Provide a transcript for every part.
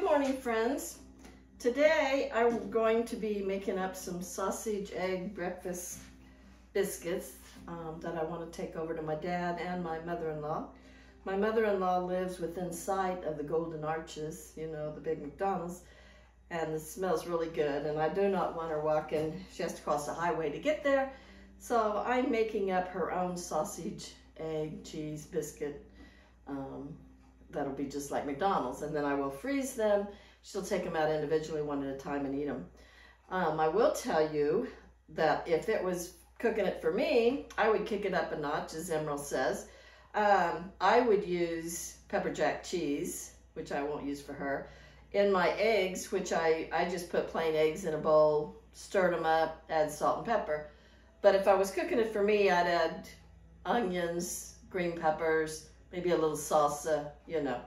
morning, friends. Today I'm going to be making up some sausage egg breakfast biscuits that I want to take over to my dad and my mother-in-law. My mother-in-law lives within sight of the Golden Arches, you know, the big McDonald's, and it smells really good, and I do not want her walking. She has to cross the highway to get there, so I'm making up her own sausage, egg, cheese, biscuit. That'll be just like McDonald's, and then I will freeze them. She'll take them out individually one at a time and eat them. I will tell you that if it was cooking it for me, I would kick it up a notch, as Emerald says. I would use pepper jack cheese, which I won't use for her, in my eggs, which I just put plain eggs in a bowl, stirred them up, add salt and pepper. But if I was cooking it for me, I'd add onions, green peppers, maybe a little salsa, you know.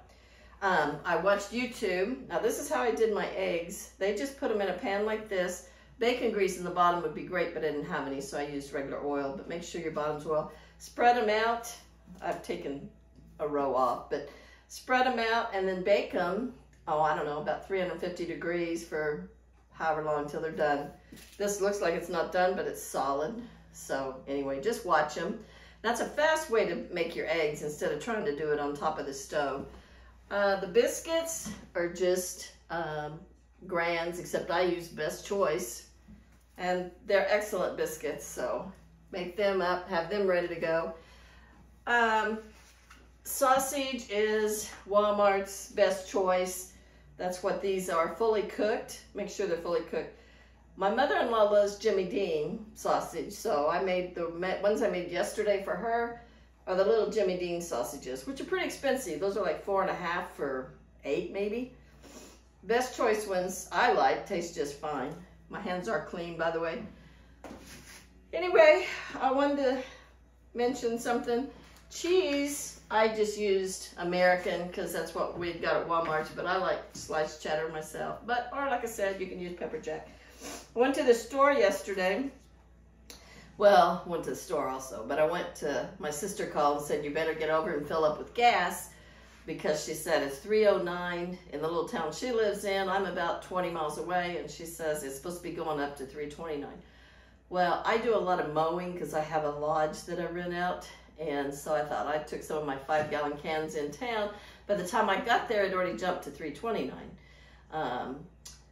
I watched YouTube. Now this is how I did my eggs. They just put them in a pan like this. Bacon grease in the bottom would be great, but I didn't have any, so I used regular oil. But make sure your bottom's oil. Spread them out. I've taken a row off, but spread them out and then bake them, oh, I don't know, about 350 degrees for however long till they're done. This looks like it's not done, but it's solid. So anyway, just watch them. That's a fast way to make your eggs instead of trying to do it on top of the stove. The biscuits are just Grands, except I use Best Choice, and they're excellent biscuits, so make them up, have them ready to go. Sausage is Walmart's Best Choice. That's what these are, fully cooked. Make sure they're fully cooked. My mother-in-law loves Jimmy Dean sausage, so I made the ones I made yesterday for her are the little Jimmy Dean sausages, which are pretty expensive. Those are like $4.50 for 8 maybe. Best Choice ones I like, taste just fine. My hands are clean, by the way. Anyway, I wanted to mention something. Cheese, I just used American because that's what we got at Walmart, but I like sliced cheddar myself. But, or like I said, you can use pepper jack. I went to the store yesterday. Well, went to the store also, but I went to, my sister called and said, you better get over and fill up with gas, because she said it's 309 in the little town she lives in. I'm about 20 miles away, and she says it's supposed to be going up to 329. Well, I do a lot of mowing because I have a lodge that I rent out, and so I thought I took some of my 5-gallon cans in town. By the time I got there, it already jumped to 329.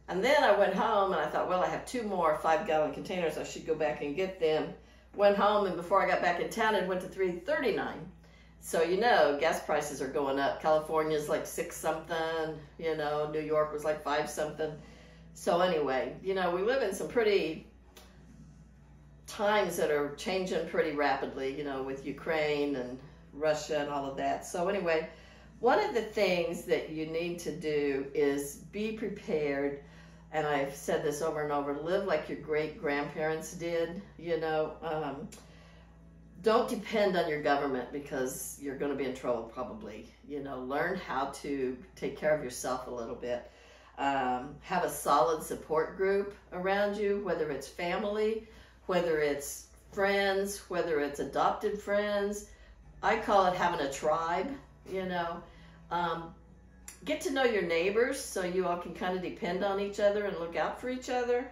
And then I went home and I thought, well, I have 2 more 5-gallon containers. I should go back and get them. Went home, and before I got back in town, it went to 339. So, you know, gas prices are going up. California's like 6-something, you know, New York was like 5-something. So anyway, you know, we live in some pretty times that are changing pretty rapidly, you know, with Ukraine and Russia and all of that. So anyway, one of the things that you need to do is be prepared. And I've said this over and over, live like your great-grandparents did, you know. Don't depend on your government because you're going to be in trouble probably. You know, learn how to take care of yourself a little bit. Have a solid support group around you, whether it's family, whether it's friends, whether it's adopted friends. I call it having a tribe, you know. Get to know your neighbors so you all can kind of depend on each other and look out for each other.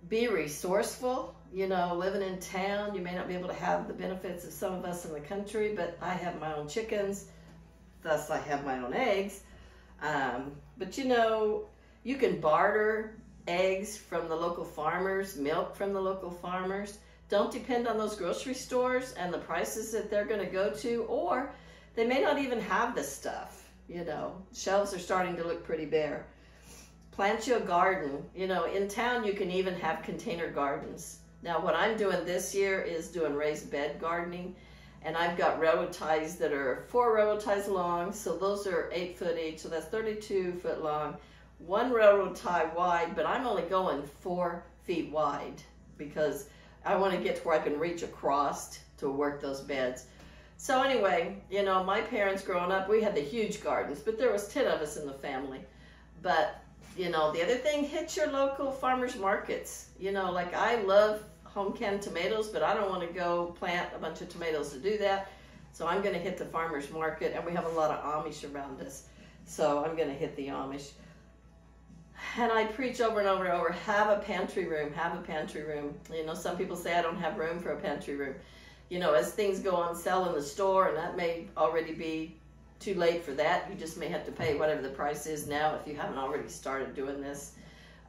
Be resourceful. You know, living in town, you may not be able to have the benefits of some of us in the country, but I have my own chickens, thus I have my own eggs. But you know, you can barter eggs from the local farmers, milk from the local farmers. Don't depend on those grocery stores and the prices that they're going to go to, or they may not even have this stuff. You know, shelves are starting to look pretty bare. Plant you a garden. You know, in town you can even have container gardens. Now what I'm doing this year is doing raised bed gardening, and I've got railroad ties that are 4 railroad ties long, so those are 8 foot each, so that's 32 foot long. 1 railroad tie wide, but I'm only going 4 feet wide because I want to get to where I can reach across to work those beds. So anyway, you know, my parents growing up, we had the huge gardens, but there was 10 of us in the family. But, you know, the other thing, hit your local farmers markets. You know, like I love home canned tomatoes, but I don't want to go plant a bunch of tomatoes to do that. So I'm going to hit the farmer's market, and we have a lot of Amish around us. So I'm going to hit the Amish. And I preach over and over and over, have a pantry room, have a pantry room. You know, some people say I don't have room for a pantry room. You know, as things go on sale in the store, and that may already be too late for that. You just may have to pay whatever the price is now if you haven't already started doing this.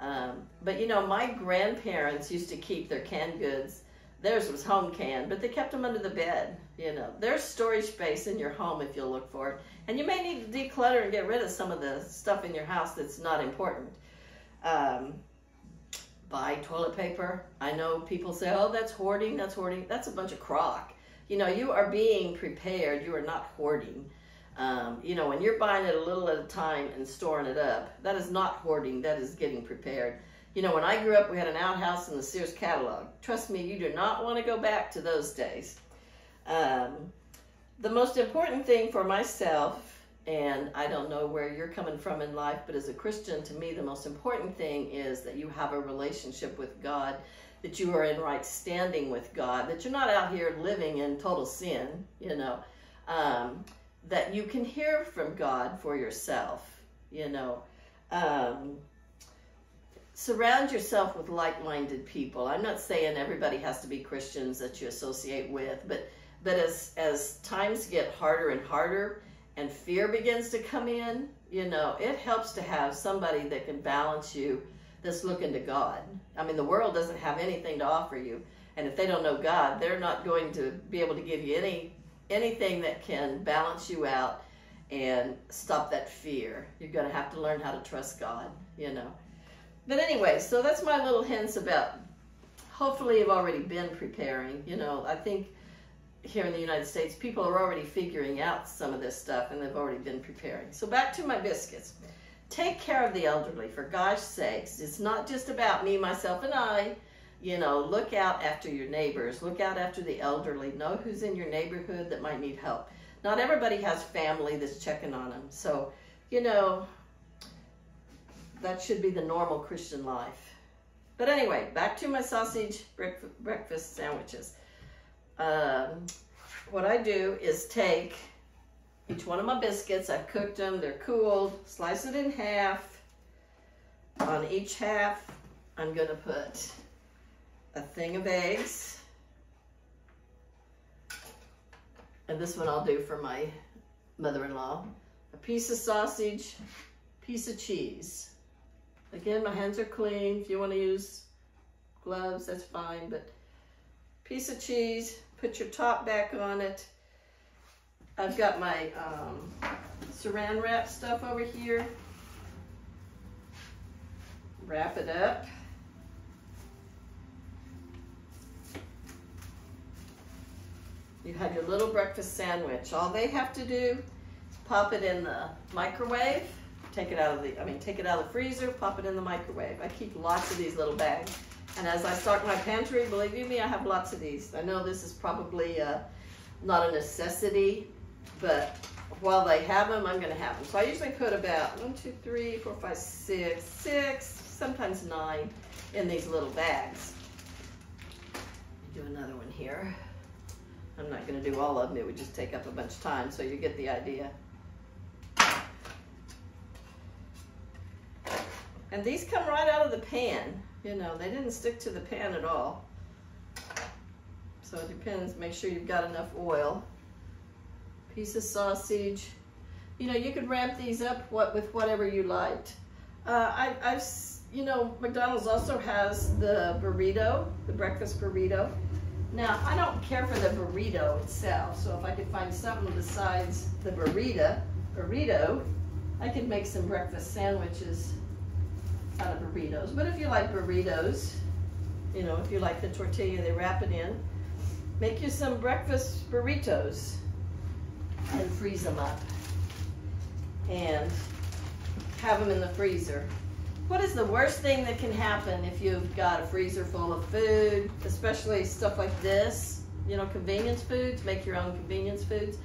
But you know, my grandparents used to keep their canned goods. Theirs was home canned, but they kept them under the bed. You know, there's storage space in your home if you'll look for it. And you may need to declutter and get rid of some of the stuff in your house that's not important. Buy toilet paper. I know people say, oh, that's hoarding, that's hoarding. That's a bunch of crock. You know, you are being prepared. You are not hoarding. You know, when you're buying it a little at a time and storing it up, that is not hoarding. That is getting prepared. You know, when I grew up, we had an outhouse in the Sears catalog. Trust me, you do not want to go back to those days. The most important thing for myself, and I don't know where you're coming from in life, but as a Christian, to me, the most important thing is that you have a relationship with God, that you are in right standing with God, that you're not out here living in total sin, you know, that you can hear from God for yourself, you know. Surround yourself with like-minded people. I'm not saying everybody has to be Christians that you associate with, but as times get harder and harder and fear begins to come in, you know, it helps to have somebody that can balance you, that's looking to God. I mean, the world doesn't have anything to offer you, and if they don't know God, they're not going to be able to give you anything that can balance you out and stop that fear. You're going to have to learn how to trust God, you know. But anyway, so that's my little hints about, hopefully you've already been preparing. You know, I think here in the United States, people are already figuring out some of this stuff, and they've already been preparing. So back to my biscuits. Take care of the elderly, for gosh sakes. It's not just about me, myself, and I. You know, look out after your neighbors. Look out after the elderly. Know who's in your neighborhood that might need help. Not everybody has family that's checking on them. So, you know, that should be the normal Christian life. But anyway, back to my sausage breakfast sandwiches. What I do is take each one of my biscuits. I've cooked them. They're cooled. Slice it in half. On each half, I'm going to put a thing of eggs. And this one I'll do for my mother-in-law. A piece of sausage, piece of cheese. Again, my hands are clean. If you want to use gloves, that's fine. But piece of cheese, put your top back on it. I've got my saran wrap stuff over here. Wrap it up. You have your little breakfast sandwich. All they have to do is pop it in the microwave. Take it out of the freezer, pop it in the microwave. I keep lots of these little bags. And as I stock my pantry, believe you me, I have lots of these. I know this is probably not a necessity, but while they have them, I'm going to have them. So I usually put about 1, 2, 3, 4, 5, 6, sometimes 9 in these little bags. Do another one here. I'm not going to do all of them. It would just take up a bunch of time, so you get the idea. And these come right out of the pan. You know, they didn't stick to the pan at all. So it depends. Make sure you've got enough oil. Piece of sausage. You know, you could wrap these up with whatever you liked. You know, McDonald's also has the burrito, the breakfast burrito. Now, I don't care for the burrito itself, so if I could find something besides the burrito, I could make some breakfast sandwiches out of burritos. But if you like burritos, you know, if you like the tortilla, they wrap it in. Make you some breakfast burritos and freeze them up and have them in the freezer. What is the worst thing that can happen if you've got a freezer full of food, especially stuff like this, you know, convenience foods, make your own convenience foods?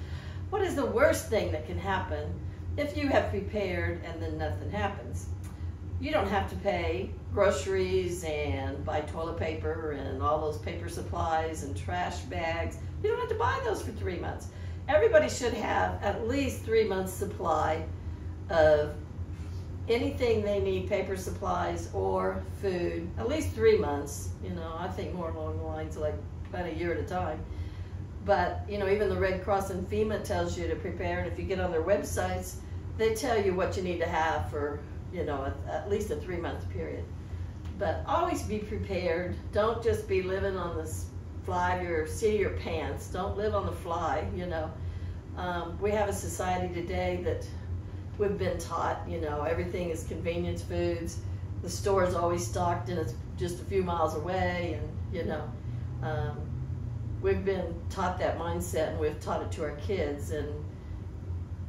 What is the worst thing that can happen if you have prepared and then nothing happens? You don't have to pay groceries and buy toilet paper and all those paper supplies and trash bags. You don't have to buy those for 3 months. Everybody should have at least 3 months supply of anything they need, paper supplies or food, at least 3 months. You know, I think more along the lines like about a year at a time. But, you know, even the Red Cross and FEMA tells you to prepare, and if you get on their websites, they tell you what you need to have for, you know, at least a 3-month period. But always be prepared. Don't just be living on the fly of your seat of your pants. Don't live on the fly, you know. We have a society today that we've been taught, you know, everything is convenience foods. The store is always stocked and it's just a few miles away, and, you know, we've been taught that mindset, and we've taught it to our kids. And,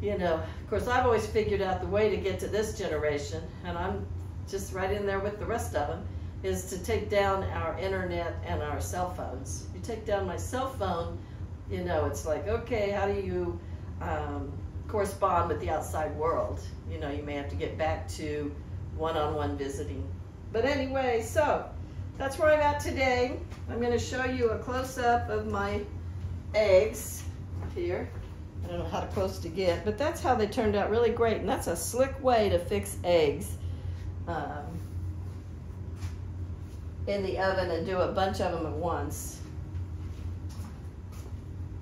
you know, of course, I've always figured out the way to get to this generation, and I'm just right in there with the rest of them, is to take down our internet and our cell phones. You take down my cell phone, you know, it's like, okay, how do you correspond with the outside world? You know, you may have to get back to one-on-one visiting. But anyway, so that's where I'm at today. I'm going to show you a close-up of my eggs here. I don't know how close to get, but that's how they turned out really great. And that's a slick way to fix eggs in the oven and do a bunch of them at once.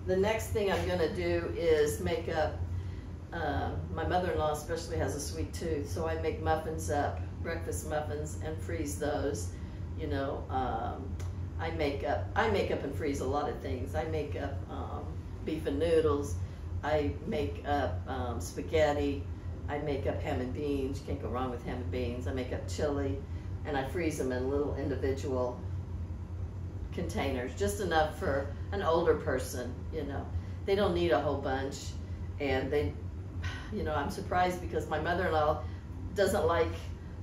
The next thing I'm going to do is make up, my mother-in-law especially has a sweet tooth, so I make muffins up, breakfast muffins, and freeze those. You know, I make up and freeze a lot of things. I make up beef and noodles. I make up spaghetti. I make up ham and beans. You can't go wrong with ham and beans. I make up chili, and I freeze them in little individual containers, just enough for an older person. You know, they don't need a whole bunch, and they, you know, I'm surprised because my mother-in-law doesn't like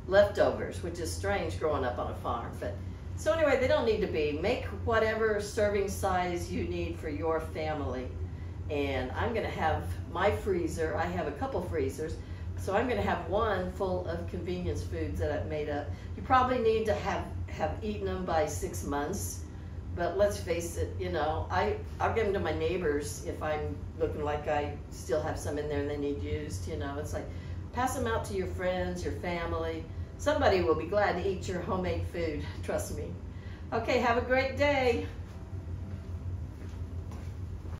leftovers, which is strange growing up on a farm. But so anyway, they don't need to be. Make whatever serving size you need for your family. And I'm going to have my freezer. I have a couple freezers, so I'm going to have one full of convenience foods that I've made up. You probably need to have eaten them by 6 months, but let's face it, you know, I'll give them to my neighbors if I'm looking like I still have some in there and they need used. You know, it's like, pass them out to your friends, your family. Somebody will be glad to eat your homemade food, trust me. Okay, have a great day.